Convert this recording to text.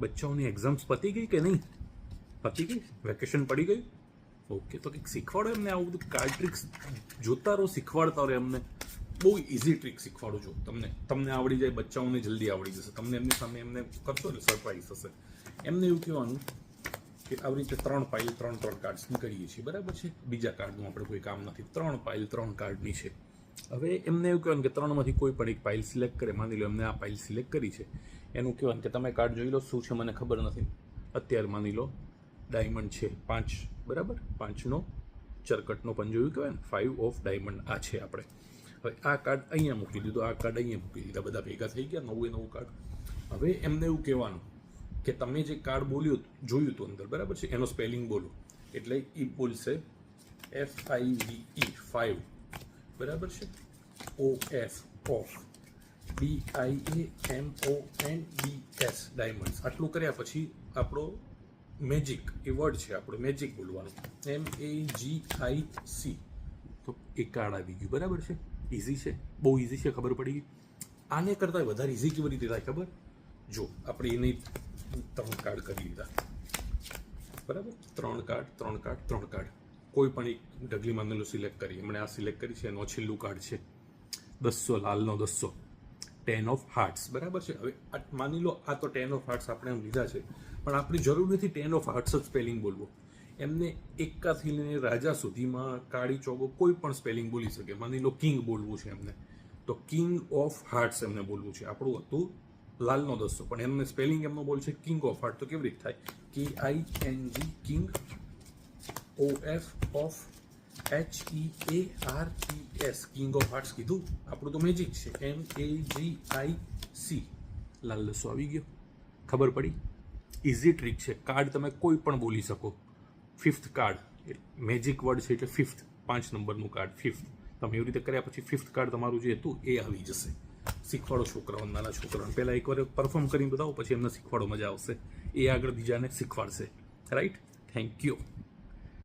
બચ્ચાઓની exams પતી ગઈ કે નહીં? પતી ગઈ? વેકેશન પડી ગયું? ઓકે, તો કંઈક શીખવાડો એમને, આવું બધું કાર્ડ ટ્રિક્સ જોતા રહો, શીખવાડતા રહો એમને. બહુ ઇઝી ટ્રિક શીખવાડું છું તમને આવડી જાય, બચ્ચાઓને જલ્દી આવડી જશે. તમને એમની સામે એમને કરશો એટલે સરપ્રાઈઝ થશે. એમને એવું કહેવાનું કે આવી રીતે 3 પાઇલ 3 કાર્ડ્સની કરીએ છીએ, બરાબર છે? બીજા કાર્ડનું આપણે કોઈ કામ નથી, 3 પાઇલ 3 કાર્ડની છે. હવે એમને એવું કહેવાનું કે 3માંથી કોઈ પણ એક પાઇલ સિલેક્ટ કરે. માની લો એમને આ પાઇલ સિલેક્ટ કરી છે, એનું કહેવાનું કે તમે કાર્ડ જોઈ લો, શું છે મને ખબર નથી. અત્યારે માની લો ડાયમંડ છે 5, બરાબર? 5નો ચરકટનો પંજો એવું કહેવાય ને, 5 ઓફ ડાયમંડ આ છે આપણે. હવે આ કાર્ડ અહીંયા મૂકી દીધો, આ કાર્ડ અહીંયા મૂકી દીધા, બધા ભેગા થઈ ગયા, નવું કાર્ડ. હવે એમને એવું કહેવાનું કે તમે જે કાર્ડ જોયું હતું અંદર, બરાબર છે, એનો સ્પેલિંગ બોલો. એટલે એ બોલશે FIVE 5, બરાબર છે? OF of, DIAMONDS diamonds. આટલું કર્યા પછી આપણો મેજિક એ વર્ડ છે, આપણો મેજિક બોલવાનું, MAGIC. તો એ કાર્ડ આવી ગયું, બરાબર છે? ઇઝી છે, બહુ ઇઝી છે, ખબર પડી ગઈ. આને કરતાં વધારે ઇઝી કેવી રીતે થાય ખબર? જો આપણે એને 3 કાર્ડ કરી લીધા, બરાબર? 3 કાર્ડ કોઈ પણ એક ઢગલી માનેલો સિલેક્ટ કરી. એમણે આ સિલેક્ટ કરી છે, એનો છેલ્લું કાર્ડ છે 200, લાલનો 200, 10 ઓફ હાર્ટ્સ, બરાબર છે? હવે માની લો આ તો 10 ઓફ હાર્ટ્સ આપણે એમ લીધા છે, પણ આપણી જરૂર નથી 10 ઓફ હાર્ટ્સ જ સ્પેલિંગ બોલવો. એમને એકાથી લઈને રાજા સુધીમાં કાળી ચોગો કોઈ પણ સ્પેલિંગ બોલી શકે. માની લો કિંગ બોલવું છે એમને, તો કિંગ ઓફ હાર્ટ્સ એમને બોલવું છે. આપણું હતું લાલનો 200, પણ એમને સ્પેલિંગ એમનો બોલ છે કિંગ ઓફ હાર્ટ. તો કેવી રીતે થાય? KING, king, OF of, HEARTS, king of hearts કીધું. આપણું તો મેજિક છે, MAGIC. લાલ 200 આવી ગયો, ખબર પડી? ઇઝી ટ્રીક છે. કાર્ડ તમે કોઈ પણ બોલી શકો. 5th કાર્ડ મેજિક વર્ડ છે એટલે 5th, 5 નંબરનું કાર્ડ 5th. તમે એવી રીતે કર્યા પછી 5th કાર્ડ તમારું જે હતું એ આવી જશે. શીખવાડો છોકરાઓને, નાના છોકરાઓને. પહેલાં એકવાર પરફોર્મ કરીને બતાવો, પછી એમને શીખવાડો, મજા આવશે. એ આગળ બીજાને શીખવાડશે. રાઈટ? Thank you.